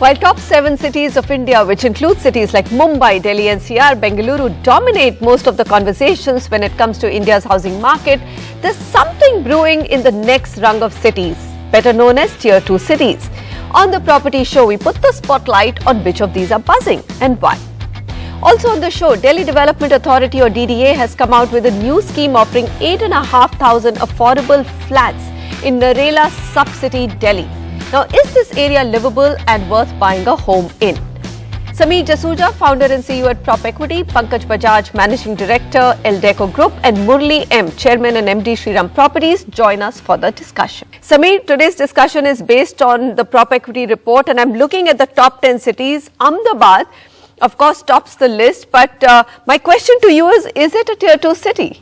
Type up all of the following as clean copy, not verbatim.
While top 7 cities of India, which include cities like Mumbai, Delhi-NCR, Bengaluru, dominate most of the conversations when it comes to India's housing market, there's something brewing in the next rung of cities, better known as Tier 2 cities. On the Property Show, we put the spotlight on which of these are buzzing and why. Also on the show, Delhi Development Authority or DDA has come out with a new scheme offering 8,500 affordable flats in Narela sub-city Delhi. Now, is this area livable and worth buying a home in? Samir Jasuja, founder and CEO at PropEquity, Pankaj Bajaj, managing director, Eldeco Group, and Murali M, chairman and MD, Shriram Properties, join us for the discussion. Samir, today's discussion is based on the PropEquity report, and I'm looking at the top 10 cities. Ahmedabad, of course, tops the list, but my question to you is it a Tier 2 city?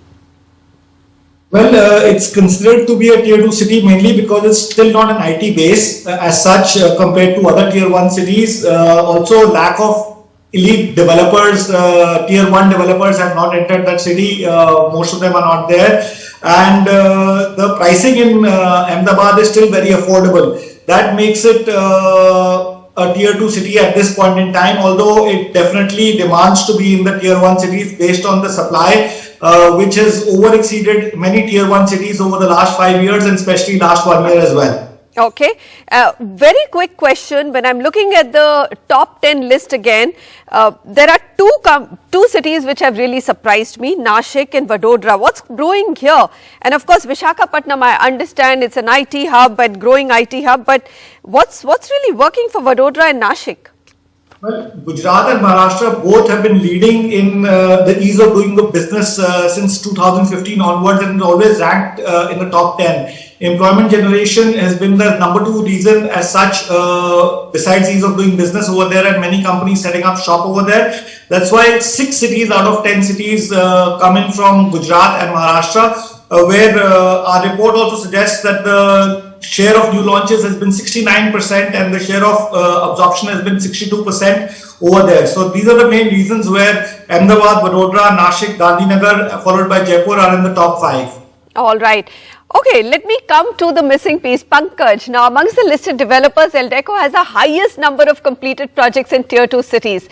Well, it's considered to be a Tier 2 city mainly because it's still not an IT base as such compared to other Tier 1 cities. Also, lack of elite developers, Tier 1 developers have not entered that city. Most of them are not there. And the pricing in Ahmedabad is still very affordable. That makes it a Tier 2 city at this point in time, although it definitely demands to be in the Tier 1 cities based on the supply, which has over-exceeded many Tier 1 cities over the last 5 years and especially last 1 year as well. Okay. Very quick question. When I'm looking at the top 10 list again, there are two cities which have really surprised me, Nashik and Vadodara. What's brewing here? And of course, Visakhapatnam, I understand it's an IT hub and growing IT hub, but what's really working for Vadodara and Nashik? Well, Gujarat and Maharashtra both have been leading in the ease of doing the business since 2015 onwards and always ranked in the top 10. Employment generation has been the number 2 reason as such, besides ease of doing business over there and many companies setting up shop over there. That's why 6 cities out of 10 cities coming from Gujarat and Maharashtra, where our report also suggests that the share of new launches has been 69% and the share of absorption has been 62% over there. So these are the main reasons where Ahmedabad, Vadodara, Nashik, Gandhinagar followed by Jaipur are in the top 5. All right. Okay, let me come to the missing piece, Pankaj. Now, amongst the listed developers, Eldeco has the highest number of completed projects in Tier 2 cities.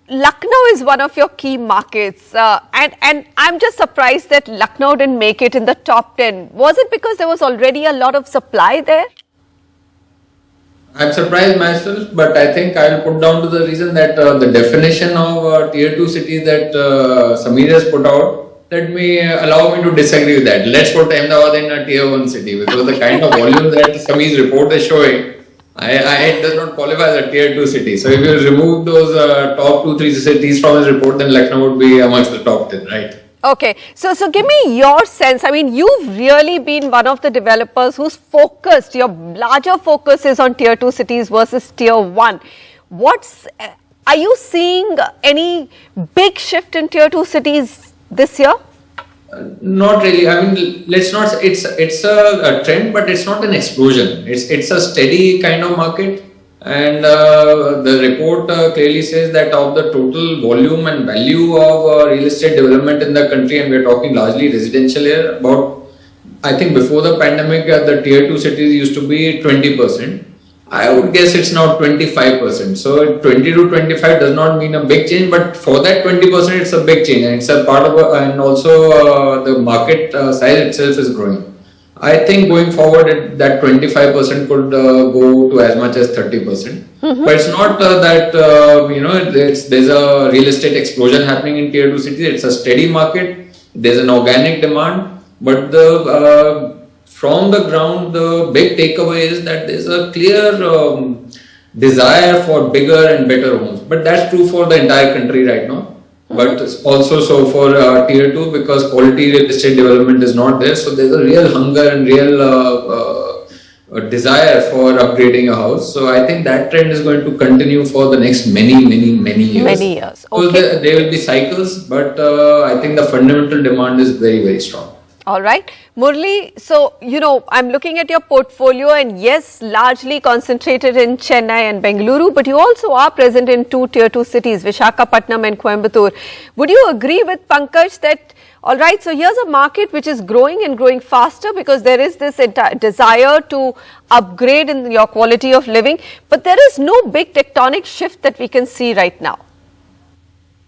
Lucknow is one of your key markets, and I'm just surprised that Lucknow didn't make it in the top 10. Was it because there was already a lot of supply there? I'm surprised myself, but I think I'll put down to the reason that the definition of Tier 2 cities that Samir has put out, let me allow me to disagree with that. Let's put Ahmedabad in a Tier 1 city because the kind of volume that Samir's report is showing, it does not qualify as a Tier 2 city. So if you remove those top 2-3 cities from his report, then Lucknow would be amongst the top 10, right? Okay, so give me your sense. I mean, you've really been one of the developers who's focused, your larger focus is on Tier 2 cities versus Tier 1. Are you seeing any big shift in Tier 2 cities this year? Not really. I mean, let's not say it's a trend, but it's not an explosion. It's a steady kind of market. And the report clearly says that of the total volume and value of real estate development in the country, and we're talking largely residential here, about, I think before the pandemic, the Tier 2 cities used to be 20%. I would guess it's now 25%. So 20 to 25 does not mean a big change, but for that 20%, it's a big change, and it's a part of and also the market size itself is growing. I think going forward, that 25% could go to as much as 30%. But it's not that there's a real estate explosion happening in Tier 2 cities. It's a steady market. There's an organic demand, but from the ground, the big takeaway is that there's a clear desire for bigger and better homes. But that's true for the entire country right now. But also so for Tier 2 because quality real estate development is not there. So there's a real hunger and real desire for upgrading a house. So I think that trend is going to continue for the next many years. Many years. Okay. So there will be cycles, but I think the fundamental demand is very, very strong. All right. Murali, so, I'm looking at your portfolio and yes, largely concentrated in Chennai and Bengaluru, but you also are present in two tier 2 cities, Visakhapatnam and Coimbatore. Would you agree with Pankaj that, all right, so here's a market which is growing and growing faster because there is this desire to upgrade in your quality of living, but there is no big tectonic shift that we can see right now?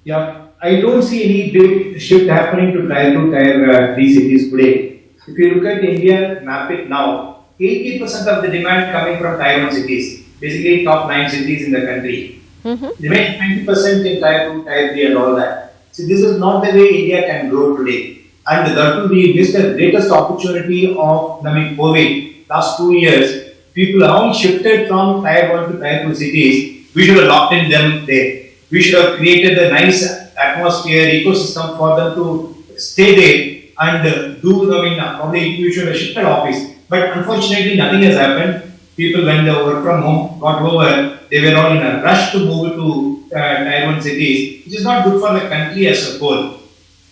Yeah, I don't see any big shift happening to tier 2, tier 3 cities today. If you look at India, map it now, 80% of the demand coming from tier 1 cities, basically top 9 cities in the country. Remain 20% in tier 2, tier 3 and all that. So this is not the way India can grow today. And that will be missed the greatest opportunity of COVID. Last 2 years, people have shifted from tier 1 to tier 2 cities. We should have locked in them there. We should have created a nice atmosphere, ecosystem for them to stay there and probably we should have shifted office. But unfortunately, nothing has happened. People, when they work from home got over, they were all in a rush to move to tier 1 cities, which is not good for the country as a whole.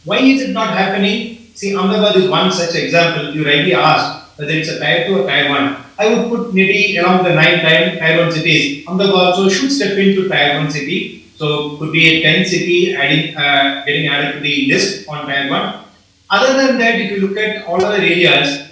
Why is it not happening? See, Ahmedabad is one such example. You rightly asked whether it's a tier 2 or tier 1. I would put maybe along the 9 tier 1 cities. Ahmedabad also should step into tier 1 city. So could be a 10 city getting added to the list on tier 1. Other than that, if you look at all other areas,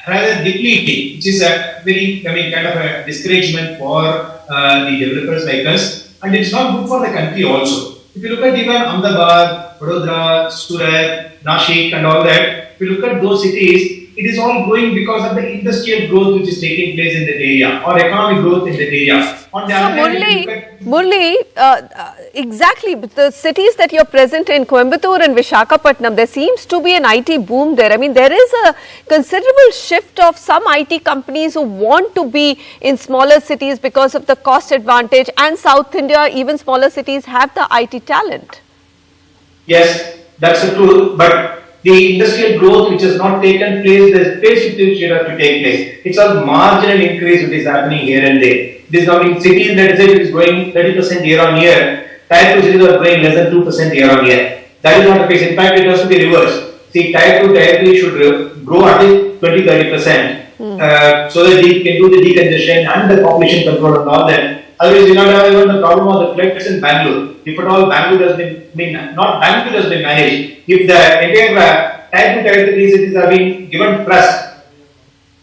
rather depleting, which is a very kind of a discouragement for the developers like us, and it's not good for the country also. If you look at even Ahmedabad, Vadodara, Surat, Nashik and all that, if you look at those cities, it is all growing because of the industrial growth which is taking place in that area or economic growth in that area. On the other hand, Murali, exactly, the cities that you're present in, Coimbatore and Visakhapatnam, there seems to be an IT boom there. I mean, there is a considerable shift of some IT companies who want to be in smaller cities because of the cost advantage, and South India, even smaller cities have the IT talent. Yes, that's the truth, but the industrial growth which has not taken place, the pace which should have to take place. It's a marginal increase which is happening here and there. This now in cities that is growing 30% year on year, tier 2 cities are growing less than 2% year on year. That is not the case. In fact, it has to be reversed. See, tier 2, tier 3 should grow at least 20-30% so that they can do the decongestion and the population control and all that. Otherwise, we not have even the problem of the floods in Bangalore. If at all Bangalore has been managed, if the entire tier 2, tier 3 cities are being given trust,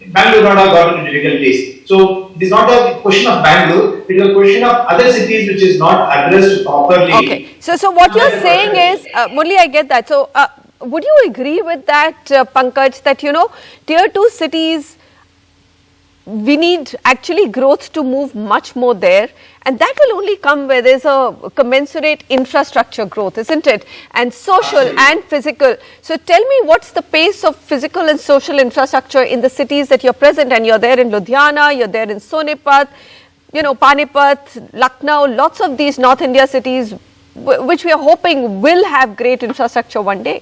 Bangalore would not have got into difficulties. So it is not a question of Bangalore; it is a question of other cities which is not addressed properly. Okay. So what you're saying is, Murali, I get that. So would you agree with that, Pankaj, that tier 2 cities, we need actually growth to move much more there, and that will only come where there's a commensurate infrastructure growth, isn't it? And social and physical. So tell me, what's the pace of physical and social infrastructure in the cities that you're present? And you're there in Ludhiana, you're there in Sonipat, Panipat, Lucknow, lots of these North India cities which we are hoping will have great infrastructure one day.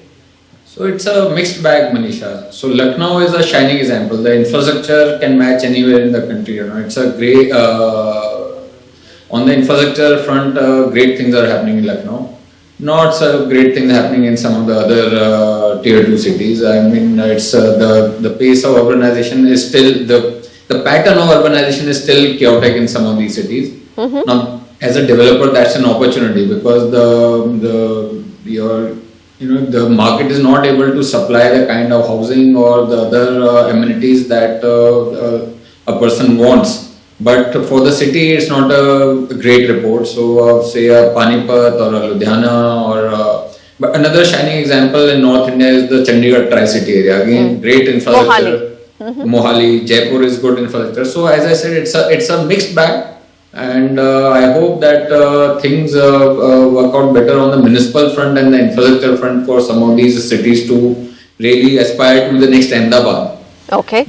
So it's a mixed bag, Manisha. So Lucknow is a shining example. The infrastructure can match anywhere in the country. It's a great on the infrastructure front. Great things are happening in Lucknow. Not so great things happening in some of the other tier 2 cities. I mean, it's the pace of urbanization is still the pattern of urbanization is still chaotic in some of these cities. Now, as a developer, that's an opportunity because the market is not able to supply the kind of housing or the other amenities that a person wants. But for the city, it's not a great report. So, say a Panipat or a Ludhiana but another shining example in North India is the Chandigarh Tri-City area. Again, great infrastructure. Mohali, Jaipur is good infrastructure. So, as I said, it's a mixed bag. And I hope that things work out better on the municipal front and the infrastructure front for some of these cities to really aspire to the next Ahmedabad. Okay.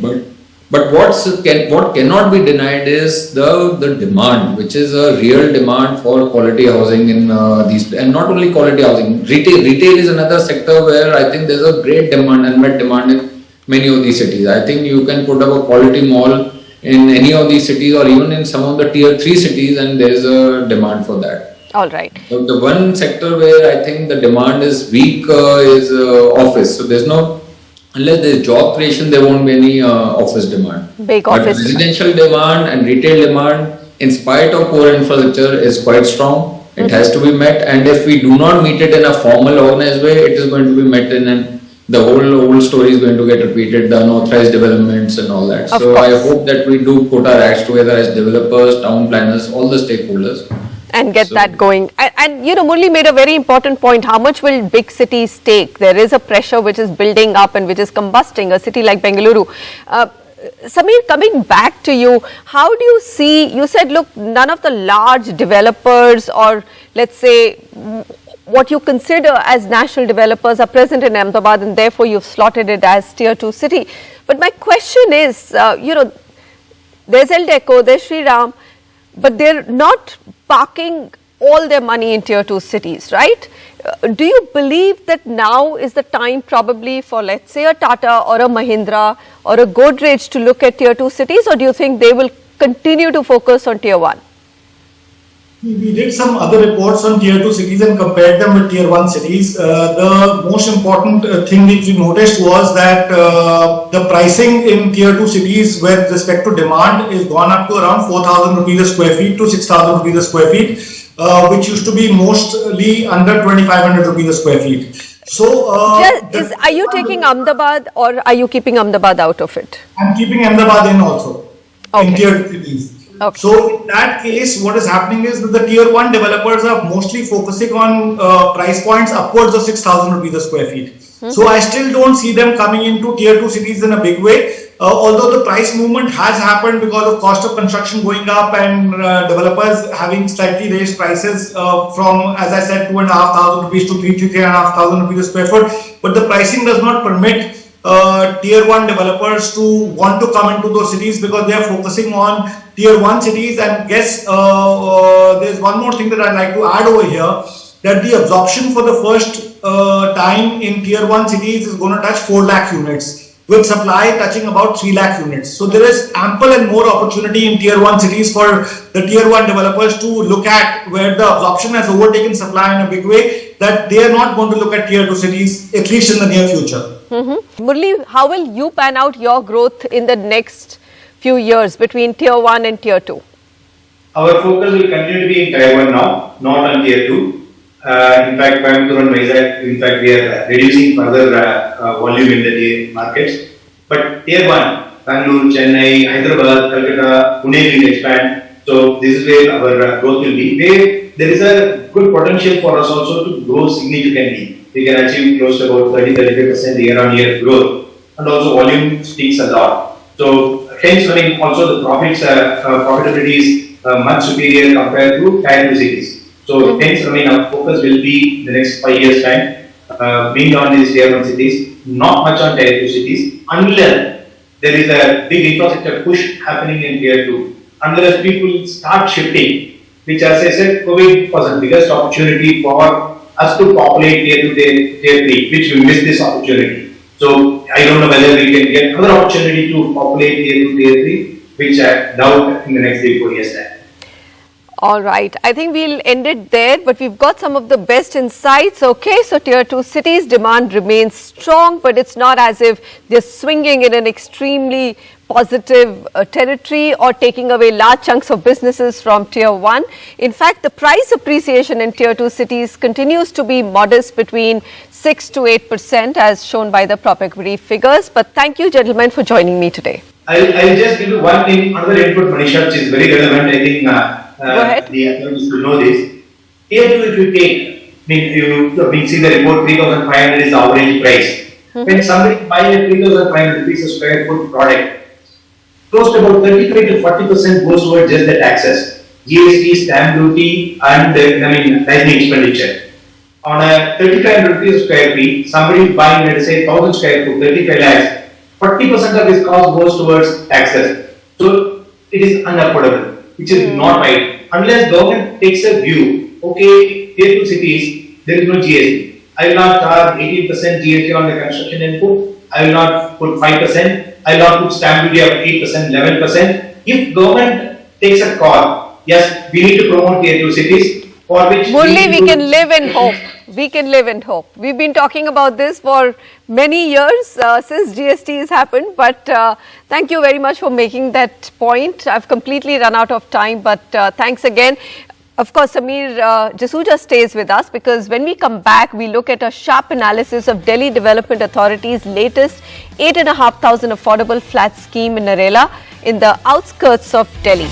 But what cannot be denied is the demand, which is a real demand for quality housing in these, and not only quality housing. Retail is another sector where I think there's a great demand, unmet demand in many of these cities. I think you can put up a quality mall in any of these cities or even in some of the tier 3 cities, and there is a demand for that. All right. So the one sector where I think the demand is weak is office. So there's no unless there's job creation, there won't be any office demand. Big But office residential demand and retail demand, in spite of poor infrastructure, is quite strong. It has to be met, and if we do not meet it in a formal, organized way, it is going to be met in the whole story is going to get repeated, the unauthorized developments and all that. So I hope that we do put our acts together as developers, town planners, all the stakeholders. and get that going. And you know, Murali made a very important point. How much will big cities take? There is a pressure which is building up and which is combusting. A city like Bengaluru. Samir, coming back to you, how do you see, you said, look, none of the large developers or let's say what you consider as national developers are present in Ahmedabad, and therefore you've slotted it as tier 2 city. But my question is, you know, there's Eldeco, there's Shriram, but they're not parking all their money in tier 2 cities, right? Do you believe that now is the time probably for, let's say, a Tata or a Mahindra or a Godrej to look at tier 2 cities, or do you think they will continue to focus on tier 1? We did some other reports on tier 2 cities and compared them with tier 1 cities. The most important thing which we noticed was that the pricing in tier 2 cities with respect to demand is gone up to around 4,000 rupees a square feet to 6,000 rupees a square feet, which used to be mostly under 2,500 rupees a square feet. So, are you taking Ahmedabad or are you keeping Ahmedabad out of it? I'm keeping Ahmedabad in also, in tier 2 cities. Okay. So in that case, what is happening is that the tier 1 developers are mostly focusing on price points upwards of 6,000 rupees a square feet. So I still don't see them coming into tier 2 cities in a big way. Although the price movement has happened because of cost of construction going up and developers having slightly raised prices from, as I said, 2,500 rupees to 3,500 rupees a square foot. But the pricing does not permit tier 1 developers to want to come into those cities because they are focusing on tier 1 cities. And guess there's one more thing that I'd like to add over here, that the absorption for the first time in tier 1 cities is going to touch 4 lakh units, with supply touching about 3 lakh units. So there is ample and more opportunity in tier 1 cities for the tier 1 developers to look at, where the absorption has overtaken supply in a big way, that they are not going to look at tier 2 cities, at least in the near future. Murali, how will you pan out your growth in the next few years between tier 1 and tier 2? Our focus will continue to be in tier 1 now, not on tier 2. In fact, Coimbatore and Vizag, in fact, we are reducing further volume in the tier markets. But tier 1, Bangalore, Chennai, Hyderabad, Calcutta, Pune will expand. So this is where our growth will be. There is a good potential for us also to grow significantly. We can achieve close to about 30-35% year-on-year growth, and also volume speaks a lot. So hence, I mean, also the profitability is much superior compared to tier 2 cities. So hence, I mean, our focus will be the next 5 years time being on these tier 1 cities, not much on tier 2 cities, unless there is a big infrastructure push happening in tier 2. Unless people start shifting, which, as I said, COVID was the biggest opportunity for us to populate tier 2, tier 3, which we missed this opportunity. So I don't know whether we can get another opportunity to populate tier 2, tier 3, which I doubt in the next 3-4 years time. All right. I think we'll end it there, but we've got some of the best insights. Okay, so tier 2 cities demand remains strong, but it's not as if they're swinging in an extremely positive territory or taking away large chunks of businesses from tier 1. In fact, the price appreciation in tier 2 cities continues to be modest, between 6 to 8% as shown by the PropEquity figures. But thank you, gentlemen, for joining me today. I'll just give you one thing, another input, Manisha, which is very relevant. I think Go ahead. The audience should know this. Tier 2, if you take, you see the report, 3,500 is the average price. When somebody buys a 3,500 rupees a square foot product, close to about 35 to 40% goes towards just the taxes, GST, stamp duty, and lighting expenditure. On a 3,500 rupees square feet, somebody buying, let's say, 1,000 square foot, 35 lakhs, 40% of his cost goes towards taxes. So it is unaffordable, which is not right. Unless government takes a view, okay, tier 2 cities, there is no GST. I will not charge 18% GST on the construction input. I will not put 5%. I will not put stamp duty of 8%, 11%. If government takes a call, yes, we need to promote tier 2 cities, for which Murali, we need to- can live in hope. We can live in hope. We've been talking about this for many years since GST has happened, but thank you very much for making that point. I've completely run out of time, but thanks again. Of course, Samir Jasuja stays with us because when we come back, we look at a sharp analysis of Delhi Development Authority's latest 8,500 affordable flat scheme in Narela in the outskirts of Delhi.